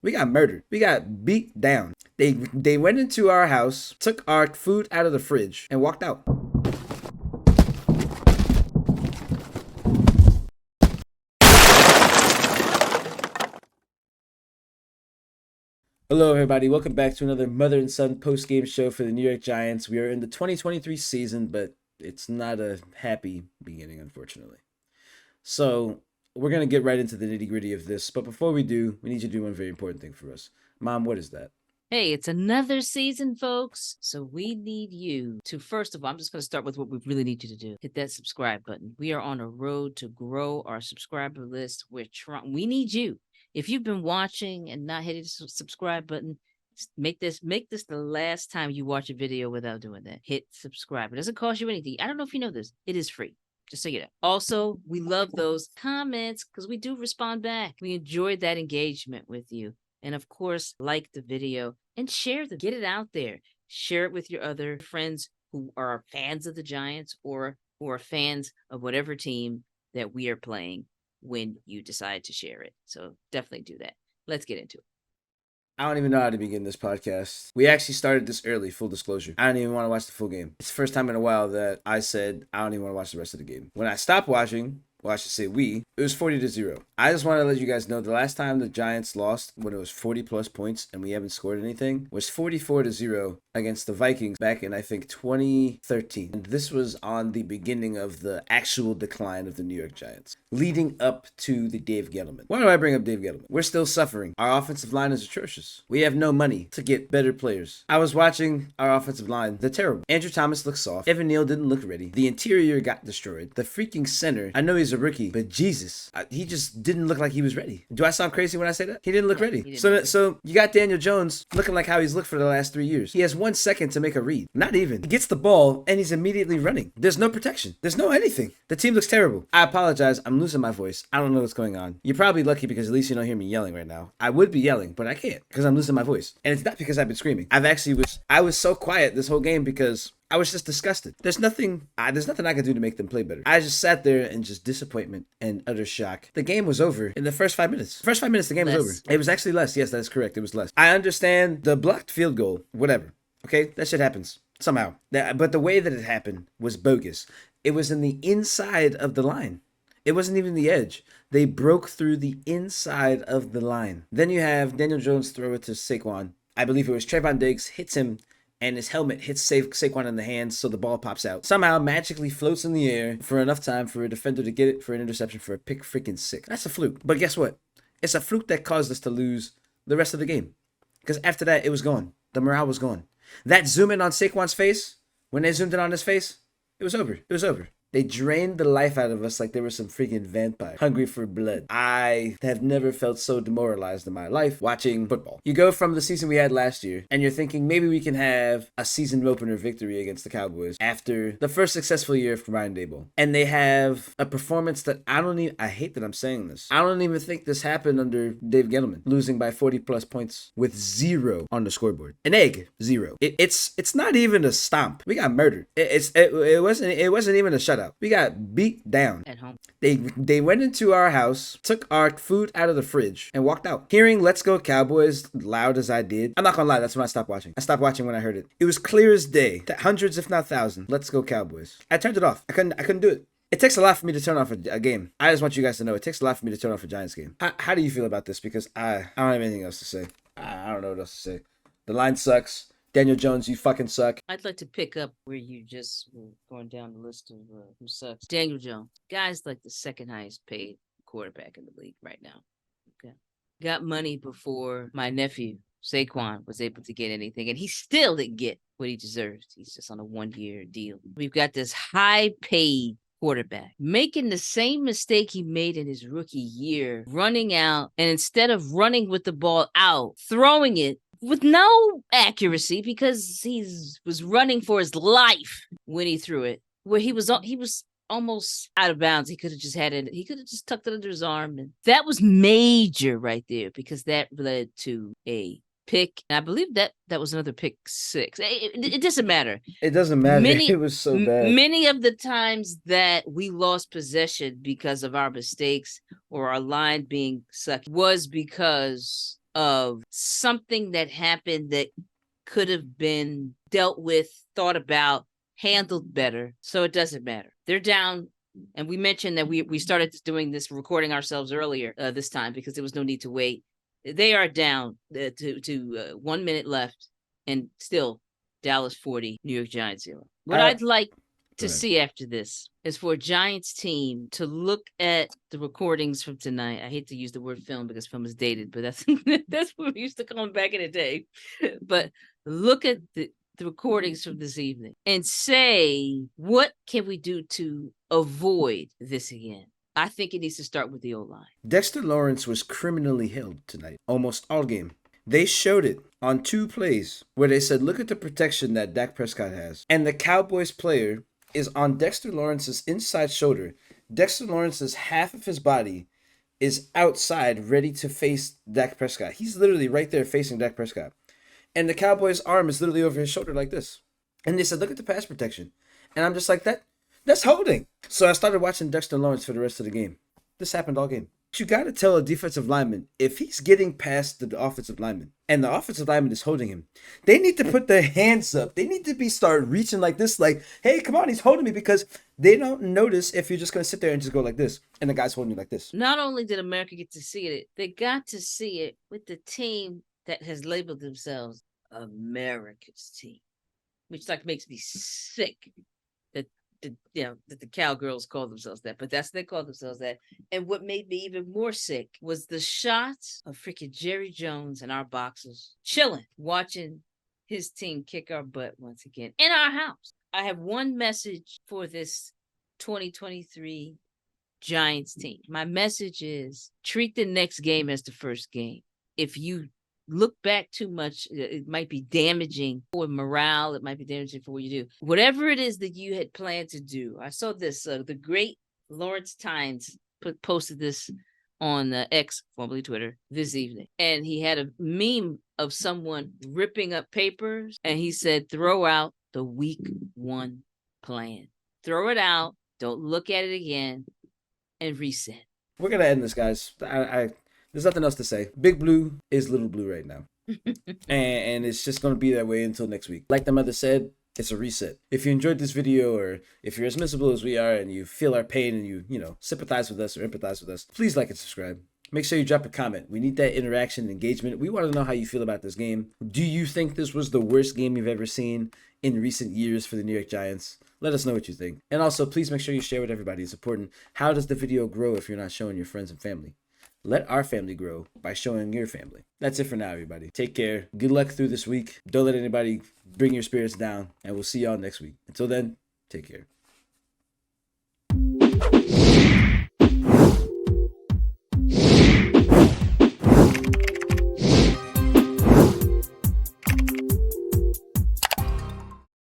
We got murdered. We got beat down. They went into our house, took our food out of the fridge, and walked out. Hello, everybody. Welcome back to another mother and son post-game show for the New York Giants. We are in the 2023 season, but it's not a happy beginning, unfortunately. So we're going to get right into the nitty-gritty of this. But before we do, we need you to do one very important thing for us. Mom, what is that? Hey, it's another season, folks. So we need you to, first of all, I'm just going to start with what we really need you to do. Hit that subscribe button. We are on a road to grow our subscriber list. We need you. If you've been watching and not hitting the subscribe button, make this the last time you watch a video without doing that. Hit subscribe. It doesn't cost you anything. I don't know if you know this. It is free. Just so you know. Also, we love those comments because we do respond back. We enjoyed that engagement with you. And of course, like the video and share them. Get it out there. Share it with your other friends who are fans of the Giants or who are fans of whatever team that we are playing when you decide to share it. So definitely do that. Let's get into it. I don't even know how to begin this podcast. We actually started this early, full disclosure. I don't even want to watch the full game. It's the first time in a while that I said I don't even want to watch the rest of the game. When I stopped watching, well, I should say it was 40-0. I just want to let you guys know the last time the Giants lost when it was 40 plus points and we haven't scored anything was 44-0 against the Vikings back in, I think, 2013. And this was on the beginning of the actual decline of the New York Giants, leading up to the Dave Gettleman. Why do I bring up Dave Gettleman? We're still suffering. Our offensive line is atrocious. We have no money to get better players. I was watching our offensive line. They're terrible. Andrew Thomas looked soft. Evan Neal didn't look ready. The interior got destroyed. The freaking center, I know he's a rookie, but Jesus, he just didn't look like he was ready. Do I sound crazy when I say that? He didn't look ready. So you got Daniel Jones looking like how he's looked for the last 3 years. He has 1 second to make a read. Not even. He gets the ball and he's immediately running. There's no protection. There's no anything. The team looks terrible. I apologize. I'm losing my voice. I don't know what's going on. You're probably lucky because at least you don't hear me yelling right now. I would be yelling, but I can't because I'm losing my voice. And it's not because I've been screaming. I was so quiet this whole game because I was just disgusted. There's nothing I could do to make them play better. I just sat there in just disappointment and utter shock. The game was over in the first 5 minutes. First 5 minutes, the game was over. It was actually less. Yes, that is correct. It was less. I understand the blocked field goal, whatever. Okay, that shit happens somehow. But the way that it happened was bogus. It was in the inside of the line. It wasn't even the edge. They broke through the inside of the line. Then you have Daniel Jones throw it to Saquon. I believe it was Trayvon Diggs hits him and his helmet hits Saquon in the hands, so the ball pops out. Somehow, magically floats in the air for enough time for a defender to get it for an interception for a pick freaking six. That's a fluke. But guess what? It's a fluke that caused us to lose the rest of the game. Because after that, it was gone. The morale was gone. That zoom in on Saquon's face, when they zoomed in on his face, it was over. It was over. They drained the life out of us like they were some freaking vampire, hungry for blood. I have never felt so demoralized in my life watching football. You go from the season we had last year, and you're thinking maybe we can have a season opener victory against the Cowboys after the first successful year of Wan'Dale. And they have a performance that I hate that I'm saying this. I don't even think this happened under Dave Gettleman, losing by 40 plus points with 0 on the scoreboard. An egg, 0. It's not even a stomp. We got murdered. It wasn't even a shutout. We got beat down at home. They went into our house, took our food out of the fridge, and walked out. Hearing "Let's Go Cowboys" loud as I did, I'm not gonna lie, that's when I stopped watching. I stopped watching when I heard it. It was clear as day that hundreds, if not thousands, "Let's Go Cowboys." I turned it off. I couldn't do it. It takes a lot for me to turn off a game. I just want you guys to know it takes a lot for me to turn off a Giants game. How do you feel about this? Because I don't have anything else to say. I don't know what else to say. The line sucks. Daniel Jones, you fucking suck. I'd like to pick up where you just were going down the list of who sucks. Daniel Jones. Guy's like the second highest paid quarterback in the league right now. Okay. Got money before my nephew, Saquon, was able to get anything, and he still didn't get what he deserves. He's just on a 1-year deal. We've got this high paid quarterback making the same mistake he made in his rookie year, running out, and instead of running with the ball out, throwing it with no accuracy because he was running for his life when he threw it, where he was almost out of bounds. He could have just had it. He could have just tucked it under his arm. And that was major right there because that led to a pick. And I believe that was another pick 6. It doesn't matter. It doesn't matter. It was so bad. Many of the times that we lost possession because of our mistakes or our line being sucked was because of something that happened that could have been dealt with, thought about, handled better. So it doesn't matter. They're down. And we mentioned that we started doing this, recording ourselves earlier this time because there was no need to wait. They are down to 1 minute left, and still Dallas 40, New York Giants 0. What I'd like to see after this is for a Giants team to look at the recordings from tonight. I hate to use the word film because film is dated, but that's what we used to call them back in the day. But look at the recordings from this evening and say, what can we do to avoid this again? I think it needs to start with the O-line. Dexter Lawrence was criminally held tonight, almost all game. They showed it on 2 plays where they said, look at the protection that Dak Prescott has. And the Cowboys player is on Dexter Lawrence's inside shoulder. Dexter Lawrence's half of his body is outside, ready to face Dak Prescott. He's literally right there facing Dak Prescott. And the Cowboys' arm is literally over his shoulder like this. And they said, look at the pass protection. And I'm just like, that's holding. So I started watching Dexter Lawrence for the rest of the game. This happened all game. You got to tell a defensive lineman, if he's getting past the offensive lineman and the offensive lineman is holding him, they need to put their hands up. They need to start reaching like this, like, hey, come on, he's holding me, because they don't notice if you're just going to sit there and just go like this and the guy's holding you like this. Not only did America get to see it, they got to see it with the team that has labeled themselves America's team, which makes me sick that the Cowgirls call themselves that, but they call themselves that. And what made me even more sick was the shots of freaking Jerry Jones and our boxers chilling, watching his team kick our butt once again in our house. I have one message for this 2023 Giants team. My message is treat the next game as the first game. If you look back too much, it might be damaging for morale. It might be damaging for what you do. Whatever it is that you had planned to do. I saw this, the great Lawrence Tynes posted this on X, formerly Twitter, this evening. And he had a meme of someone ripping up papers. And he said, throw out the week 1 plan. Throw it out. Don't look at it again. And reset. We're going to end this, guys. There's nothing else to say. Big Blue is Little Blue right now. and it's just going to be that way until next week. Like the mother said, it's a reset. If you enjoyed this video, or if you're as miserable as we are and you feel our pain and you sympathize with us or empathize with us, please like and subscribe. Make sure you drop a comment. We need that interaction and engagement. We want to know how you feel about this game. Do you think this was the worst game you've ever seen in recent years for the New York Giants? Let us know what you think. And also, please make sure you share with everybody. It's important. How does the video grow if you're not showing your friends and family? Let our family grow by showing your family. That's it for now, everybody. Take care. Good luck through this week. Don't let anybody bring your spirits down. And we'll see y'all next week. Until then, take care.